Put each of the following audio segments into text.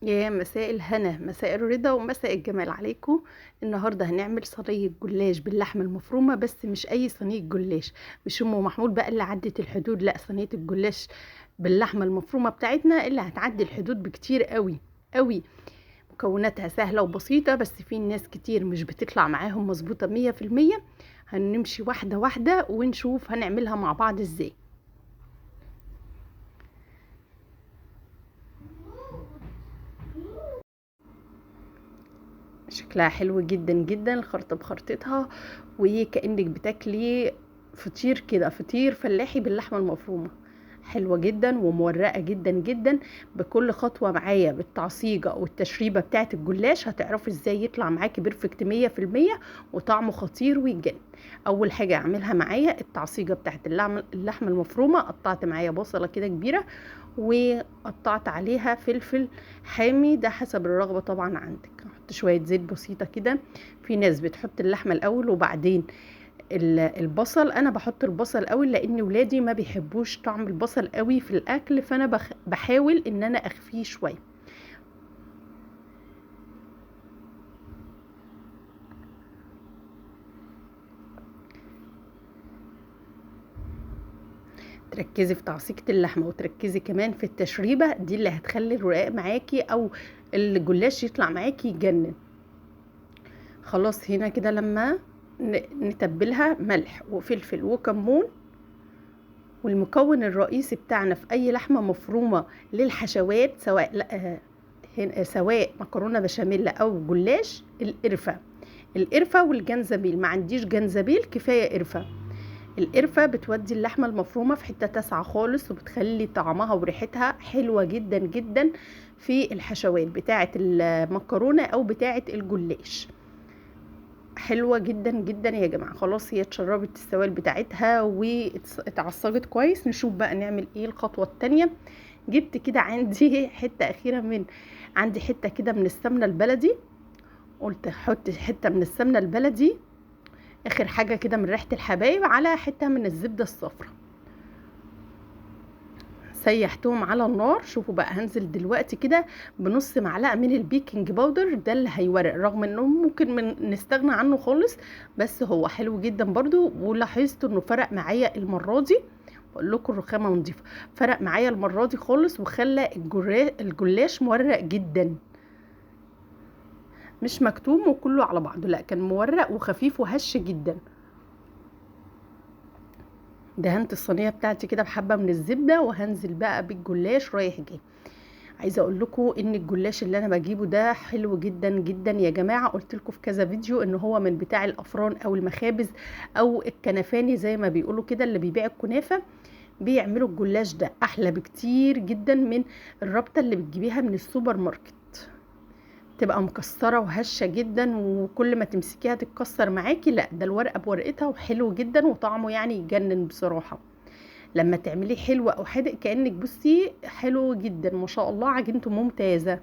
يا مساء الهنا، مساء الرضا ومساء الجمال عليكم. النهارده هنعمل صينيه جلاش باللحمه المفرومه، بس مش اي صينيه جلاش، مش ام محمود بقى اللي عدت الحدود، لا صينيه الجلاش باللحمه المفرومه بتاعتنا اللي هتعدي الحدود بكتير قوي قوي. مكوناتها سهله وبسيطه، بس في ناس كتير مش بتطلع معاهم مظبوطه 100%. هنمشي واحده واحده ونشوف هنعملها مع بعض ازاي. شكلها حلو جدا جدا، الخلطة بخلطتها، وكأنك بتاكلي فطير كده، فطير فلاحي باللحمة المفرومة. حلوة جدا ومورقة جدا جدا. بكل خطوة معايا بالتعصيجة والتشريبة بتاعة الجلاش هتعرفي ازاي يطلع معاكي بيرفكت 100%، وطعمه خطير ويتجن. اول حاجة اعملها معايا التعصيجة بتاعة اللحمة المفرومة. قطعت معايا بصلة كده كبيرة، وقطعت عليها فلفل حامي، ده حسب الرغبة طبعا عندك. احط شوية زيت بسيطة كده. في ناس بتحط اللحمة الاول وبعدين البصل. انا بحط البصل اول لان ولادي ما بيحبوش طعم البصل قوي في الاكل، فانا بحاول ان انا اخفيه شوية. تركزي في تعصيقة اللحمة وتركزي كمان في التشريبة دي اللي هتخلي الرقاق معاكي او الجلاش يطلع معاكي يجنن. خلاص هنا كده لما نتبلها ملح وفلفل وكمون. والمكون الرئيسي بتاعنا في اي لحمه مفرومه للحشوات، سواء سواء مكرونه بشاميل او جلاش، القرفه. القرفه والجنزبيل، ما عنديش جنزبيل كفايه قرفه. القرفه بتودي اللحمه المفرومه في حته تاسعه خالص، وبتخلي طعمها وريحتها حلوه جدا جدا في الحشوات بتاعه المكرونه او بتاعه الجلاش. حلوة جدا جدا يا جماعة. خلاص هي اتشربت السوائل بتاعتها واتعصجت كويس. نشوف بقى نعمل ايه الخطوة التانية. جبت كده عندي حتة اخيرة من عندي حتة كده من السمنة البلدي. قلت احط حتة من السمنة البلدي اخر حاجة كده من ريحة الحبايب، على حتة من الزبدة الصفراء. سيحتهم على النار. شوفوا بقى هنزل دلوقتي كده بنص معلقه من البيكنج باودر، ده اللي هيورق رغم انه ممكن نستغنى عنه خالص، بس هو حلو جدا برضو. ولاحظت انه فرق معايا المره دي. بقول لكم الرخامه نضيفه. فرق معايا المره دي خالص وخلى الجلاش مورق جدا، مش مكتوم وكله على بعضه، لا كان مورق وخفيف وهش جدا. دهنت الصينيه بتاعتي كده بحبه من الزبده، وهنزل بقى بالجلاش رايح جاي. عايزه اقول لكم ان الجلاش اللي انا بجيبه ده حلو جدا جدا يا جماعه. قلت لكم في كذا فيديو ان هو من بتاع الافران او المخابز او الكنفاني زي ما بيقولوا كده، اللي بيبيع الكنافه. بيعملوا الجلاش ده احلى بكتير جدا من الرابطه اللي بتجيبيها من السوبر ماركت. تبقى مكسره وهشه جدا، وكل ما تمسكيها تتكسر معاكي. لا ده الورقه بورقتها وحلو جدا وطعمه يعني يجنن بصراحه. لما تعمليه حلو او حادق كأنك بصي حلو جدا ما شاء الله، عجينته ممتازة.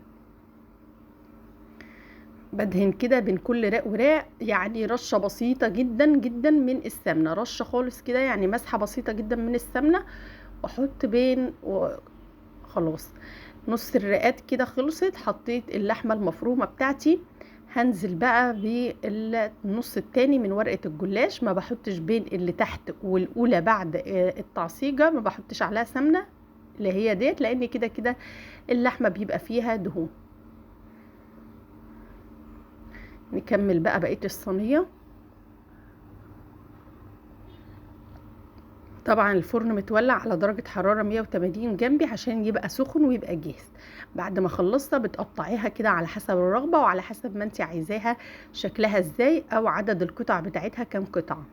بدهن كده بين كل راق وراق، يعني رشة بسيطة جدا جدا من السمنة، رشة خالص كده يعني مسحة بسيطة جدا من السمنة. واحط خلاص نص الرقات كده خلصت. حطيت اللحمة المفرومة بتاعتي. هنزل بقى بالنص التاني من ورقة الجلاش. ما بحطش بين اللي تحت والاولى بعد التعصيجة، ما بحطش عليها سمنة اللي هي ديت، لان كده كده اللحمة بيبقى فيها دهون. نكمل بقى بقية الصينية. طبعا الفرن متولع على درجة حرارة 180 جنبي عشان يبقى سخن ويبقى جاهز. بعد ما خلصت بتقطعيها كده على حسب الرغبة وعلى حسب ما انت عايزاها شكلها ازاي، او عدد القطع بتاعتها كام قطعة.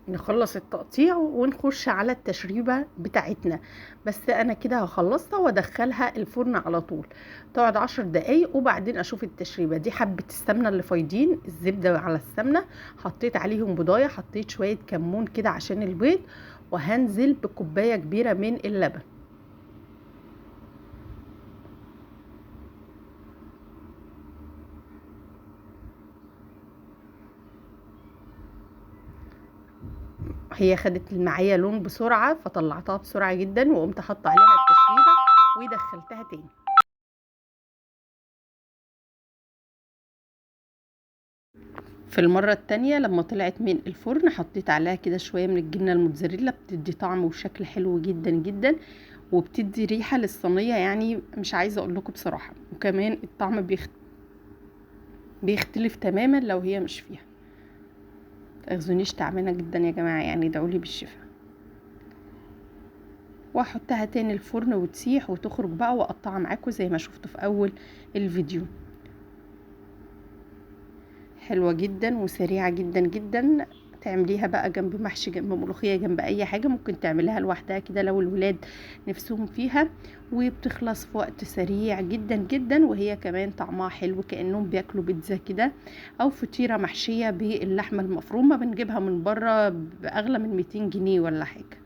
نخلص التقطيع ونخش على التشريبة بتاعتنا. بس انا كده هخلصها وادخلها الفرن على طول، تقعد 10 دقايق وبعدين اشوف التشريبة دي. حبة السمنة اللي فايضين، الزبدة على السمنة، حطيت عليهم بضاية، حطيت شوية كمون كده عشان البيض، وهنزل بكوباية كبيرة من اللبن. هي خدت معايا لون بسرعه فطلعتها بسرعه جدا، وقمت حاطه عليها التشريبه ودخلتها تاني. في المرة التانية لما طلعت من الفرن حطيت عليها كده شوية من الجبنة الموتزاريلا، بتدي طعم وشكل حلو جدا جدا، وبتدي ريحة للصينية يعني مش عايزة اقول لكم بصراحة. وكمان الطعم بيختلف تماما لو هي مش فيها. متاخذونيش تعبانة جدا يا جماعة، يعني ادعولي بالشفاء. واحطها تاني الفرن وتسيح وتخرج بقى، واقطعها معاكم زي ما شفتوا في اول الفيديو. حلوة جدا وسريعة جدا جدا. تعمليها بقى جنب محشي، جنب ملوخية، جنب اي حاجة. ممكن تعمليها لوحدها كده لو الولاد نفسهم فيها، وبتخلص في وقت سريع جدا جدا، وهي كمان طعمها حلو كأنهم بياكلوا بيتزا كده، او فطيرة محشية باللحمة المفرومة. بنجيبها من بره باغلى من 200 جنيه ولا حاجة.